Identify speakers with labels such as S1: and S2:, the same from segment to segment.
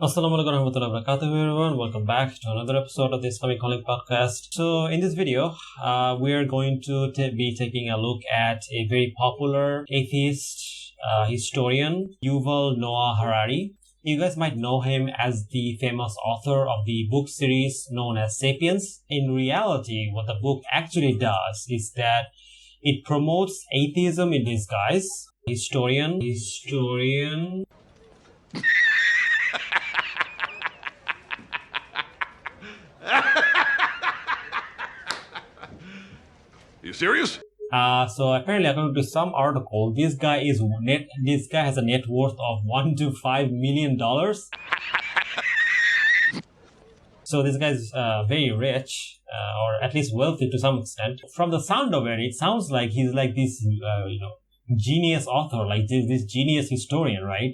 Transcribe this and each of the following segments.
S1: Assalamu alaikum warahmatullahi wabarakatuh, everyone. Welcome back to another episode of the Islamic podcast. So, in this video, we are going to be taking a look at a very popular atheist historian, Yuval Noah Harari. You guys might know him as the famous author of the book series known as Sapiens. In reality, what the book actually does is that it promotes atheism in disguise. Historian.
S2: You serious?
S1: So apparently, according to some article, this guy has a net worth of $1 to $5 million. So this guy is very rich, or at least wealthy to some extent. From the sound of it, it sounds like he's like this, genius author, like this genius historian, right?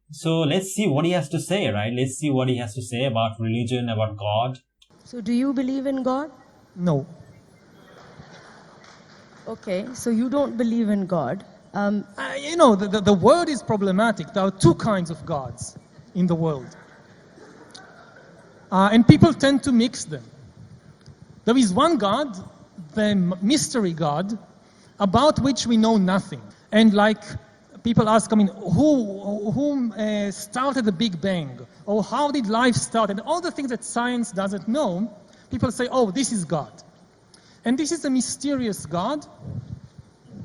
S1: So let's see what he has to say, right? Let's see what he has to say about religion, about God.
S3: So do you believe in God?
S4: No.
S3: Okay, so you don't believe in God.
S4: The word is problematic. There are two kinds of gods in the world. And people tend to mix them. There is one God, the mystery God, about which we know nothing. And like people ask, who started the Big Bang? Or how did life start? And all the things that science doesn't know, people say, oh, this is God. And this is a mysterious God.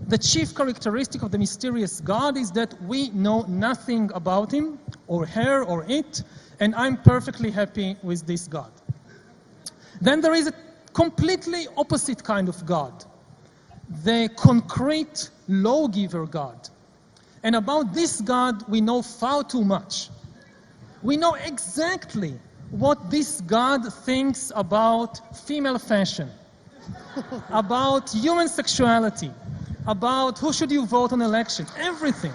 S4: The chief characteristic of the mysterious God is that we know nothing about him, or her, or it, and I'm perfectly happy with this God. Then there is a completely opposite kind of God, the concrete lawgiver God. And about this God, we know far too much. We know exactly what this God thinks about female fashion, about human sexuality, about who should you vote on election, everything.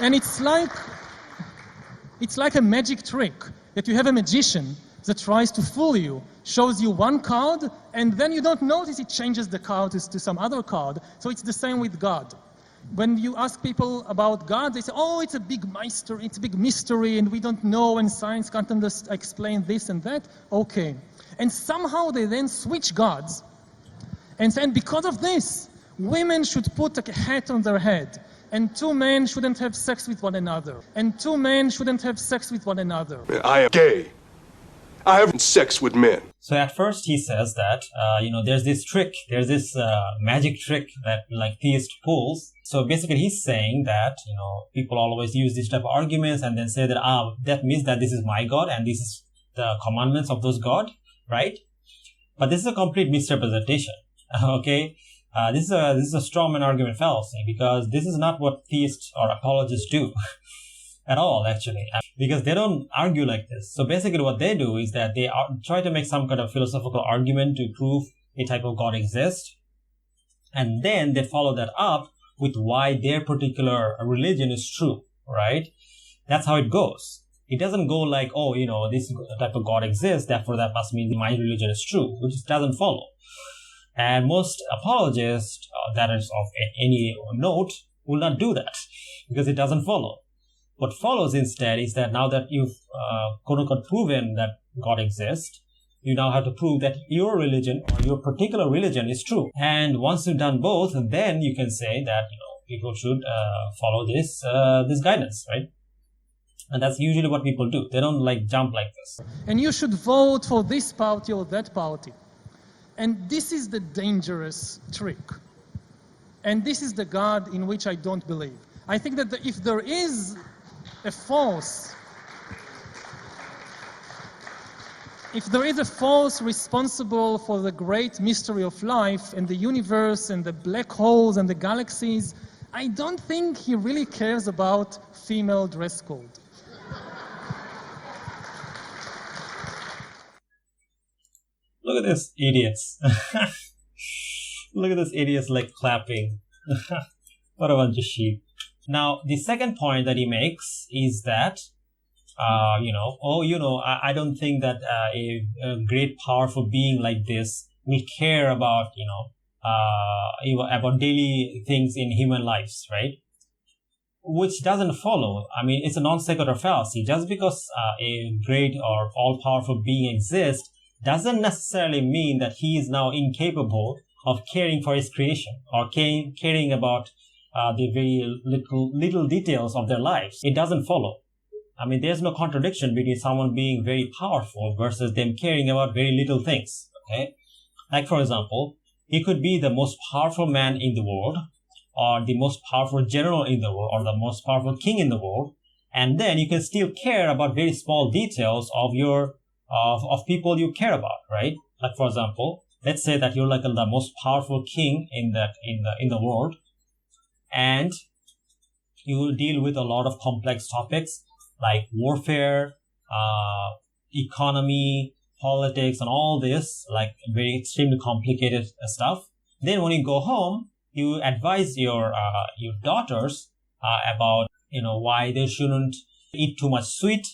S4: And it's like a magic trick that you have a magician that tries to fool you, shows you one card, and then you don't notice it changes the card to some other card. So it's the same with God. When you ask people about God, they say, oh, it's a big mystery, and we don't know, and science can't explain this and that. Okay. And somehow they then switch gods and say, and because of this, women should put a hat on their head, and two men shouldn't have sex with one another, and two men shouldn't have sex with one another.
S2: I am gay. I have sex with men.
S1: So at first he says that, there's this magic trick that like theist pulls. So basically he's saying that, people always use these type of arguments and then say that, that means that this is my God and this is the commandments of those God, right? But this is a complete misrepresentation, okay? This is a strawman argument fallacy, because this is not what theists or apologists do at all, actually, because they don't argue like this. So basically what they do is that they try to make some kind of philosophical argument to prove a type of God exists, and then they follow that up with why their particular religion is true, right? That's how it goes. It doesn't go like, oh, this type of God exists, therefore that must mean my religion is true, which doesn't follow. And most apologists that is of any note will not do that, because it doesn't follow. What follows instead is that now that you've quote-unquote proven that God exists, you now have to prove that your religion or your particular religion is true. And once you've done both, then you can say that people should follow this guidance, right? And that's usually what people do. They don't jump like this.
S4: And you should vote for this party or that party. And this is the dangerous trick. And this is the God in which I don't believe. I think that if there is a force responsible for the great mystery of life and the universe and the black holes and the galaxies, I don't think he really cares about female dress code.
S1: Look at this idiots. Look at this idiots clapping. What a bunch of sheep. Now, the second point that he makes is that, I don't think that a great powerful being like this will care about, about daily things in human lives, right? which doesn't follow. I mean, it's a non sequitur fallacy. Just because a great or all-powerful being exists doesn't necessarily mean that he is now incapable of caring for his creation or caring about the very little details of their lives. It doesn't follow. I mean, there's no contradiction between someone being very powerful versus them caring about very little things. Okay, like for example, he could be the most powerful man in the world, or the most powerful general in the world, or the most powerful king in the world, and then you can still care about very small details of your of people you care about, right? Like for example, let's say that you're like the most powerful king in the world, and you deal with a lot of complex topics like warfare, economy, politics, and all this, like very extremely complicated stuff. Then when you go home, you advise your daughters about why they shouldn't eat too much sweet,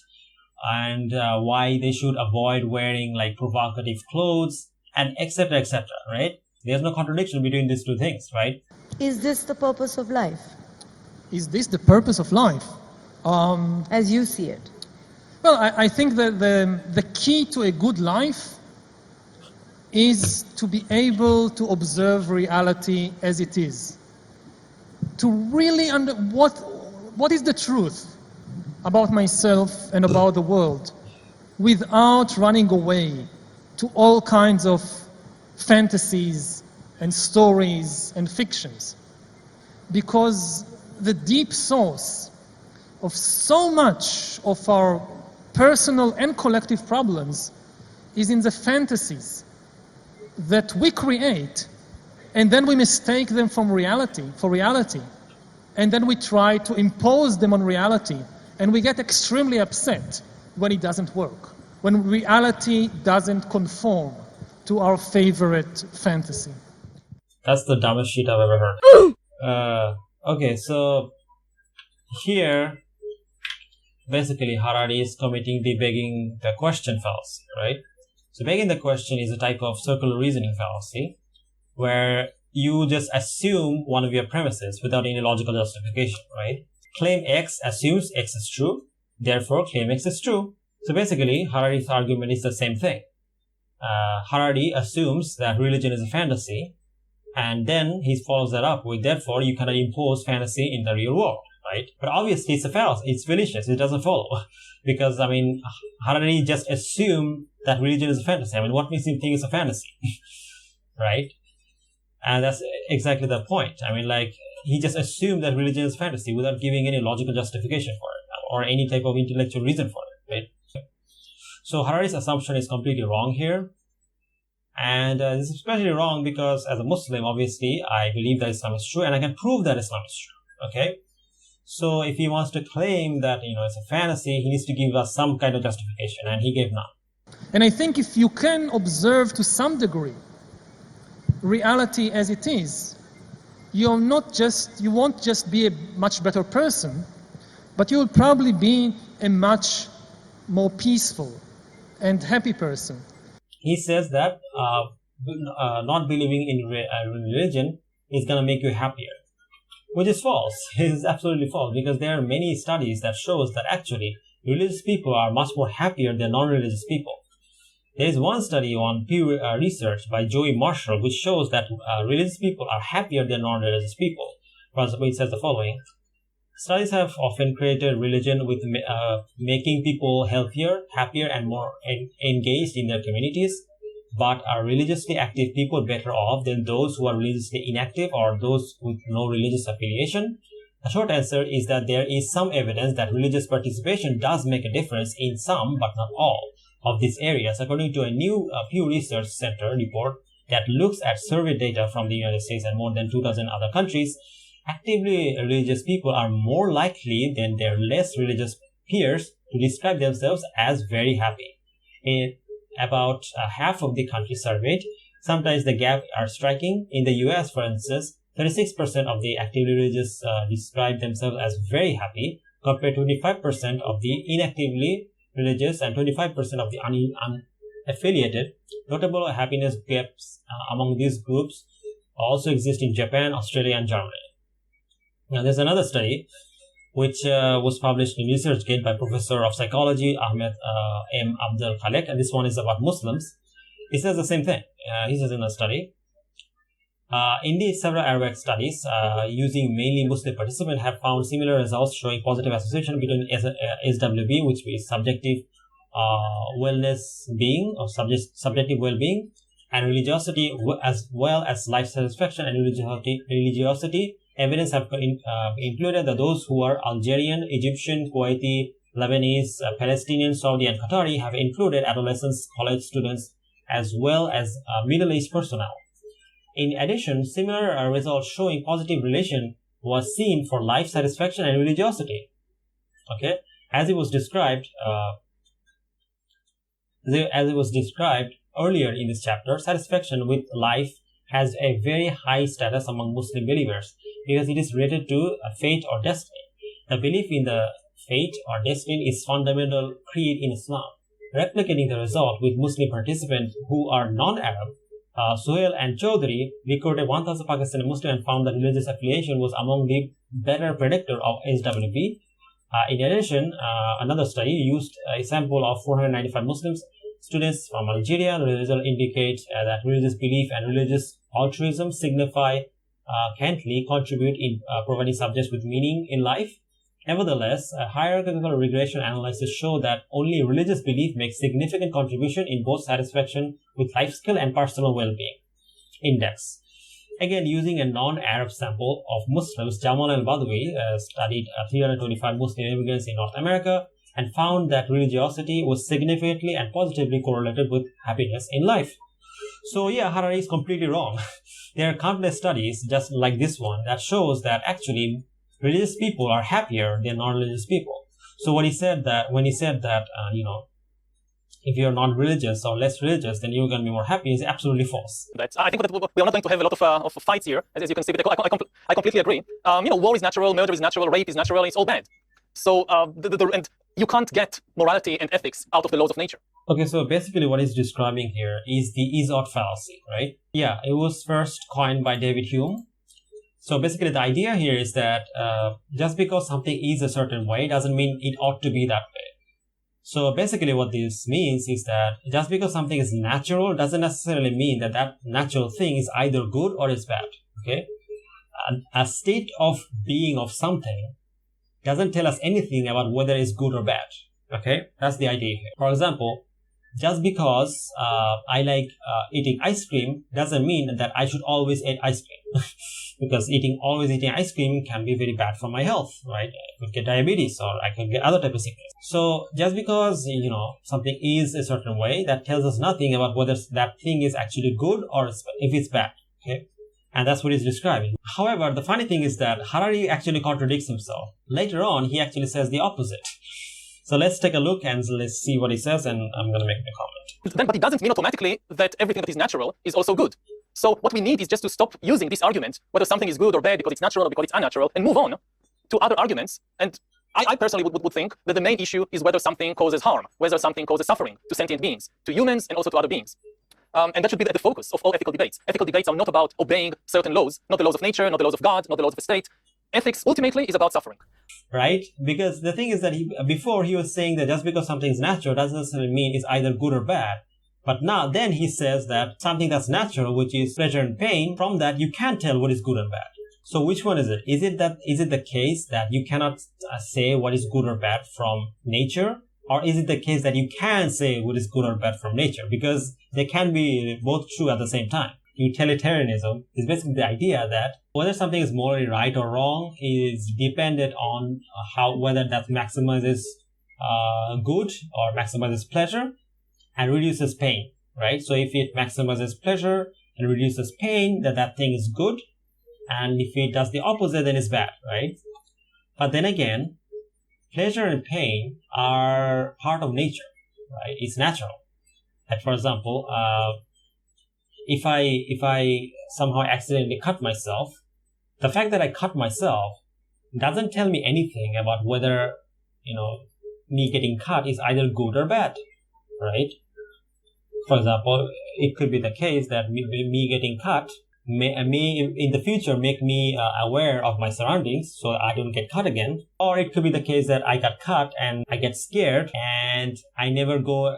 S1: and why they should avoid wearing like provocative clothes, and etc., right? There's no contradiction between these two things, right?
S3: Is this the purpose of life,
S4: Is this the purpose of life?
S3: as you see it?
S4: Well, I think that the key to a good life is to be able to observe reality as it is. To really what is the truth about myself and about the world, without running away to all kinds of fantasies and stories and fictions. Because the deep source of so much of our personal and collective problems is in the fantasies that we create, and then we mistake them for reality, and then we try to impose them on reality, and we get extremely upset when it doesn't work, when reality doesn't conform to our favorite fantasy.
S1: That's the dumbest shit I've ever heard. Okay, so here basically Harari is committing the begging the question fallacy, right? So begging the question is a type of circular reasoning fallacy where you just assume one of your premises without any logical justification, right? Claim X assumes X is true, therefore claim X is true. So basically Harari's argument is the same thing. Harari assumes that religion is a fantasy, and then he follows that up with, therefore you cannot impose fantasy in the real world, right? But obviously it's a fallacy, it's fallacious, it doesn't follow. Because, I mean, Harari just assumed that religion is a fantasy. I mean, what makes him think it's a fantasy? Right? And that's exactly the point. I mean, like, he just assumed that religion is fantasy without giving any logical justification for it, or any type of intellectual reason for it, right? So Harari's assumption is completely wrong here. And this is especially wrong because as a Muslim, obviously, I believe that Islam is true, and I can prove that Islam is true, okay? So if he wants to claim that, it's a fantasy, he needs to give us some kind of justification, and he gave none.
S4: And I think if you can observe to some degree reality as it is, you won't just be a much better person, but you will probably be a much more peaceful and happy person.
S1: He says that not believing in religion is going to make you happier, which is false. It is absolutely false, because there are many studies that shows that actually religious people are much more happier than non-religious people. There is one study on peer research by Joey Marshall which shows that religious people are happier than non-religious people. For example, it says the following: studies have often created religion with making people healthier, happier, and more engaged in their communities. But are religiously active people better off than those who are religiously inactive or those with no religious affiliation? The short answer is that there is some evidence that religious participation does make a difference in some, but not all, of these areas, according to a new Pew Research Center report that looks at survey data from the United States and more than 2,000 other countries. Actively religious people are more likely than their less religious peers to describe themselves as very happy. In about half of the countries surveyed, sometimes the gap are striking. In the US, for instance, 36% of the actively religious describe themselves as very happy, compared to 25% of the inactively religious and 25% of the unaffiliated. Notable happiness gaps among these groups also exist in Japan, Australia, and Germany. Now, there's another study which was published in ResearchGate by Professor of Psychology Ahmed M. Abdel Khalek, and this one is about Muslims. He says the same thing. He says in a study, indeed, several Arabic studies using mainly Muslim participants have found similar results showing positive association between SWB, which is subjective wellness being or subjective well-being, and religiosity, as well as life satisfaction and religiosity. Evidence have included that those who are Algerian, Egyptian, Kuwaiti, Lebanese, Palestinian, Saudi, and Qatari have included adolescents, college students, as well as middle-aged personnel. In addition, similar results showing positive relation was seen for life satisfaction and religiosity. Okay, as it was described earlier in this chapter, satisfaction with life has a very high status among Muslim believers because it is related to fate or destiny. The belief in the fate or destiny is fundamental creed in Islam. Replicating the result with Muslim participants who are non-Arab, Suhail and Chaudhary recorded 1,000 Pakistani Muslims and found that religious affiliation was among the better predictor of SWB. In addition, another study used a sample of 495 Muslims students from Algeria. The result indicates that religious belief and religious altruism significantly contribute in providing subjects with meaning in life. Nevertheless, a hierarchical regression analysis show that only religious belief makes significant contribution in both satisfaction with life skill and personal well-being. Index. Again, using a non-Arab sample of Muslims, Jamal al-Badawi studied 325 Muslim immigrants in North America and found that religiosity was significantly and positively correlated with happiness in life. So yeah, Harari is completely wrong. There are countless studies just like this one that shows that actually religious people are happier than non-religious people. So when he said that, if you're non-religious or less religious, then you're going to be more happy, is absolutely false.
S5: I think that we are not going to have a lot of fights here, as you can see. But I completely agree. War is natural, murder is natural, rape is natural, it's all bad. So and you can't get morality and ethics out of the laws of nature.
S1: Okay, so basically what he's describing here is the is-ought fallacy, right? Yeah, it was first coined by David Hume. So basically the idea here is that just because something is a certain way doesn't mean it ought to be that way. So basically what this means is that just because something is natural doesn't necessarily mean that that natural thing is either good or is bad, okay? A state of being of something doesn't tell us anything about whether it's good or bad, okay? That's the idea here. For example, just because I like eating ice cream doesn't mean that I should always eat ice cream. Because always eating ice cream can be very bad for my health, right? I could get diabetes or I could get other type of sickness. So just because, something is a certain way, that tells us nothing about whether that thing is actually good or if it's bad, okay? And that's what he's describing. However, the funny thing is that Harari actually contradicts himself. Later on, he actually says the opposite. So let's take a look and let's see what he says, and I'm going to make a comment.
S5: But it doesn't mean automatically that everything that is natural is also good. So what we need is just to stop using this argument, whether something is good or bad because it's natural or because it's unnatural, and move on to other arguments. And I personally would think that the main issue is whether something causes harm, whether something causes suffering to sentient beings, to humans and also to other beings. And that should be at the focus of all ethical debates. Ethical debates are not about obeying certain laws, not the laws of nature, not the laws of God, not the laws of the state. Ethics ultimately is about suffering.
S1: Right? Because the thing is that before he was saying that just because something is natural doesn't necessarily mean it's either good or bad. But then he says that something that's natural, which is pleasure and pain, from that you can't tell what is good and bad. So which one is it? Is it the case that you cannot say what is good or bad from nature? Or is it the case that you can say what is good or bad from nature? Because they can be both true at the same time. Utilitarianism is basically the idea that whether something is morally right or wrong is dependent on whether that maximizes good or maximizes pleasure and reduces pain, right? So if it maximizes pleasure and reduces pain, then that thing is good. And if it does the opposite, then it's bad, right? But then again, pleasure and pain are part of nature, right? It's natural. Like for example, if I somehow accidentally cut myself, the fact that I cut myself doesn't tell me anything about whether, me getting cut is either good or bad, right? For example, it could be the case that me getting cut may in the future make me aware of my surroundings so I don't get cut again. Or it could be the case that I got cut and I get scared and I never go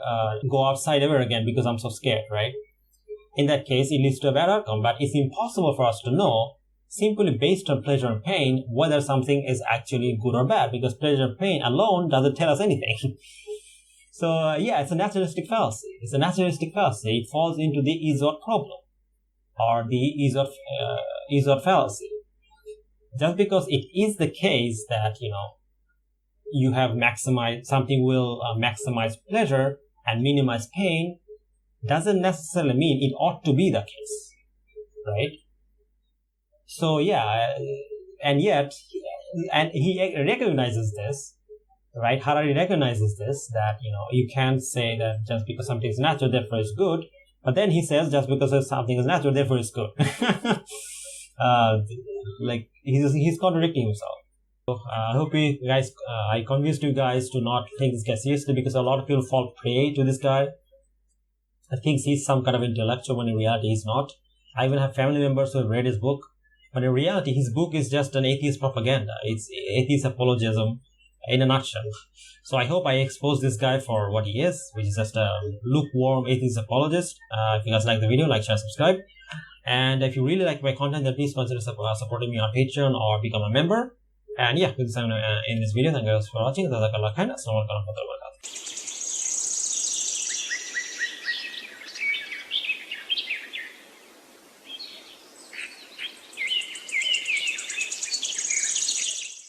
S1: outside ever again because I'm so scared, right? In that case, it leads to a bad outcome, but it's impossible for us to know simply based on pleasure and pain whether something is actually good or bad, because pleasure and pain alone doesn't tell us anything. So yeah, it's a naturalistic fallacy. It's a naturalistic fallacy. It falls into the Izot problem or the Izot fallacy. Just because it is the case that, you have something will maximize pleasure and minimize pain doesn't necessarily mean it ought to be the case, right? So yeah, and he recognizes this, right? Harari recognizes this, that, you can't say that just because something is natural, therefore it's good. But then he says just because something is natural, therefore it's good. He's contradicting himself. So I hope I convinced you guys to not take this guy seriously, because a lot of people fall prey to this guy. I think he's some kind of intellectual when in reality he's not. I even have family members who have read his book, but in reality his book is just an atheist propaganda. It's atheist apologism in a nutshell. So I hope I exposed this guy for what he is, which is just a lukewarm atheist apologist. If you guys like the video, like, share, subscribe. And if you really like my content, then please consider supporting me on Patreon or become a member. And yeah, this is in this video. Thank you guys for watching. Jazakallah khair. Assalamu alaikum warahmatullahi wabarakatuh.